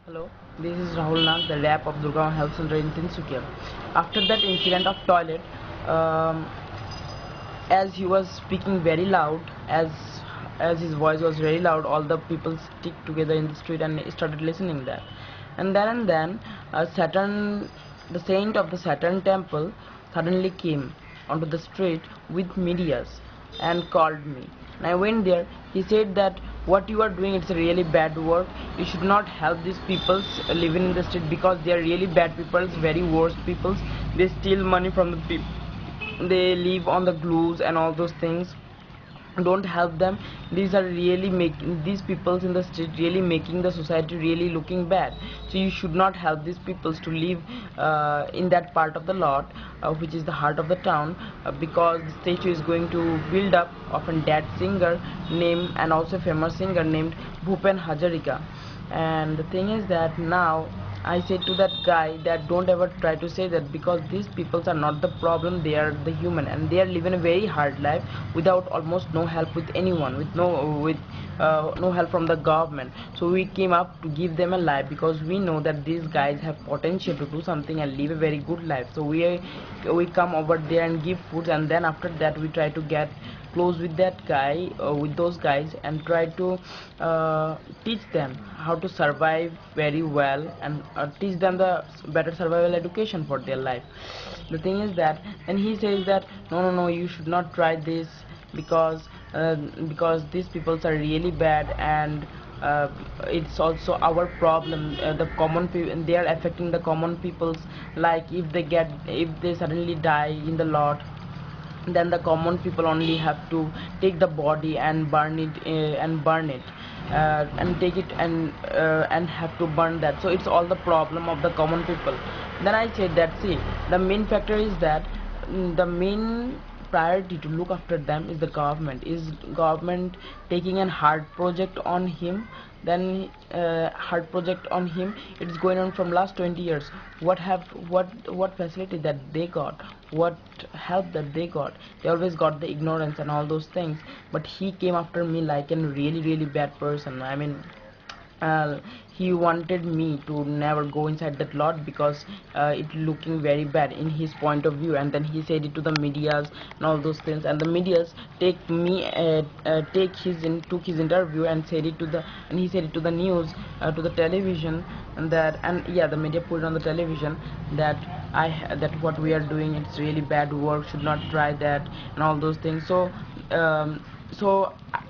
Hello, this is Rahul Nag, the rep of Durga Mom Health Center in Tinsukia. After that incident of toilet, um, as he was speaking very loud, as his voice was very loud, all the people stick together in the street and started listening that. And then Saturn, the saint of the Saturn temple, suddenly came onto the street with medias and called me. And I went there. He said that what you are doing, it's a really bad work. You should not help these people living in the street because they are really bad people, very worst people. They steal money from the people, they live on the glues and all those things. Don't help them. These are really making these peoples in the street really making the society really looking bad. So you should not help these peoples to live in that part of the lot, which is the heart of the town, because the statue is going to build up of a dead singer named, and also famous singer named Bhupen Hazarika. And the thing is that now I said to that guy that don't ever try to say that, because these peoples are not the problem, they are the human, and they are living a very hard life without almost no help with anyone, with no help from the government. So we came up to give them a life because we know that these guys have potential to do something and live a very good life. So we come over there and give food, and then after that we try to get close with that guy, with those guys, and try to teach them how to survive very well, and teach them the better survival education for their life. The thing is that, and he says that no, you should not try this because because these peoples are really bad, and it's also our problem. The common people, they are affecting the common peoples. Like if they suddenly die in the lot, then the common people only have to take the body and burn it, and take it and have to burn that. So it's all the problem of the common people. Then I said that, see, the main factor is that, the main priority to look after them is the government. Is government taking a hard project on him? Then hard project on him, it's going on from last 20 years. What facility that they got, what help that they got? They always got the ignorance and all those things. But he came after me like a really bad person. I mean, he wanted me to never go inside that lot because it looking very bad in his point of view. And then he said it to the medias and all those things, and the medias took his interview and said it to the, and he said it to the news, to the television, and that, and yeah, the media put it on the television that that what we are doing, it's really bad work, should not try that, and all those things. So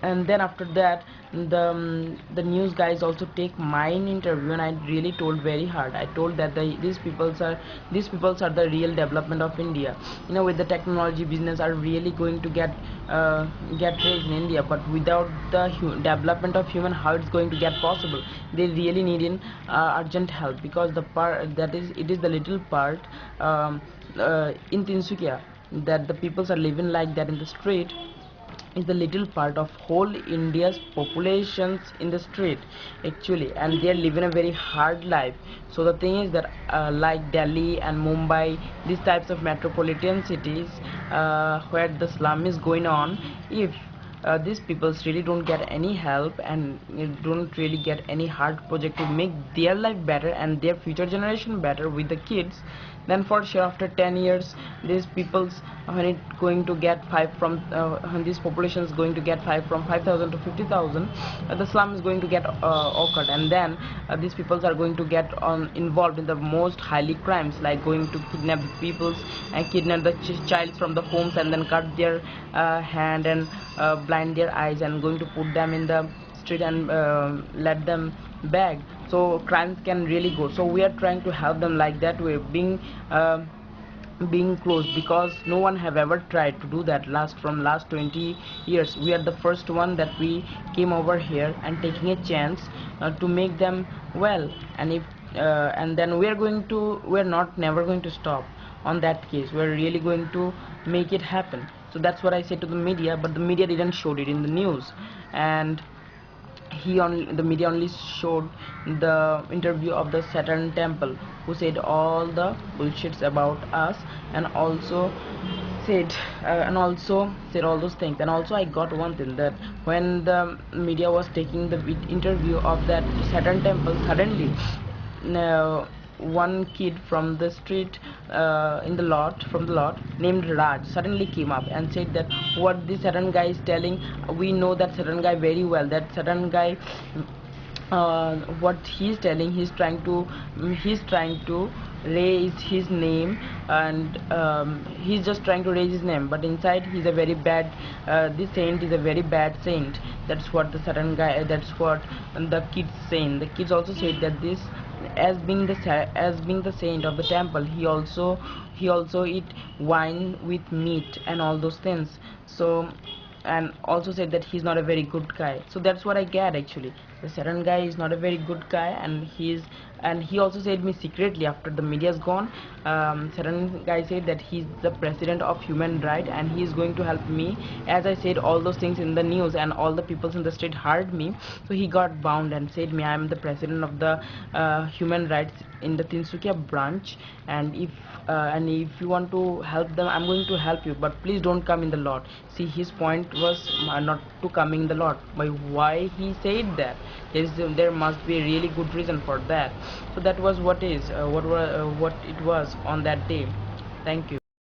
and then after that, the news guys also take mine interview, and I really told very hard. I told that these peoples are the real development of India. With the technology, business are really going to get raised in India, but without the development of human, how it's going to get possible? They really need in urgent help, because the part that is, it is the little part in Tinsukia, that the peoples are living like that in the street, is the little part of whole India's populations in the street actually, and they are living a very hard life. So the thing is that, like Delhi and Mumbai, these types of metropolitan cities, where the slum is going on, if these people really don't get any help, and don't really get any hard project to make their life better and their future generation better with the kids, then for sure after 10 years, these people's, when it going to get five from when this population is going to get five from 5,000 to 50,000, the slum is going to get occurred, and then these peoples are going to get involved in the most highly crimes, like going to kidnap the peoples and kidnap the child from the homes, and then cut their hand and blind their eyes, and going to put them in the street and let them beg. So crimes can really go. So we are trying to help them like that way, being close, because no one have ever tried to do that last 20 years. We are the first one that we came over here and taking a chance to make them well. And if and then we're not never going to stop on that case. We're really going to make it happen. So that's what I said to the media, but the media didn't show it in the news. And the media only showed the interview of the Saturn temple, who said all the bullshits about us, and also said and also said all those things. And also I got one thing, that when the media was taking the interview of that Saturn temple, suddenly one kid from the street in the lot from the lot named Raj suddenly came up and said that what this Saturn guy is telling, we know that Saturn guy very well. That Saturn guy, what he's telling, he's trying to raise his name, and he's just trying to raise his name, but inside he's a very bad, this saint is a very bad saint. That's what the Saturn guy, that's what the kids saying. The kids also said that this, as being the saint of the temple, he also eat wine with meat and all those things. So, and also said that he's not a very good guy. So that's what I get actually. The Saturn guy is not a very good guy, and he also said me secretly after the media's gone. Saturn guy said that he's the president of human right, and he's going to help me, as I said all those things in the news, and all the people in the street heard me. So he got bound and said me, I am the president of the human rights in the Tinsukia branch, and if you want to help them, I'm going to help you, but please don't come in the lot. See, his point was not to coming in the lot. By why he said that, there must be a really good reason for that. So that was what it was on that day. Thank you.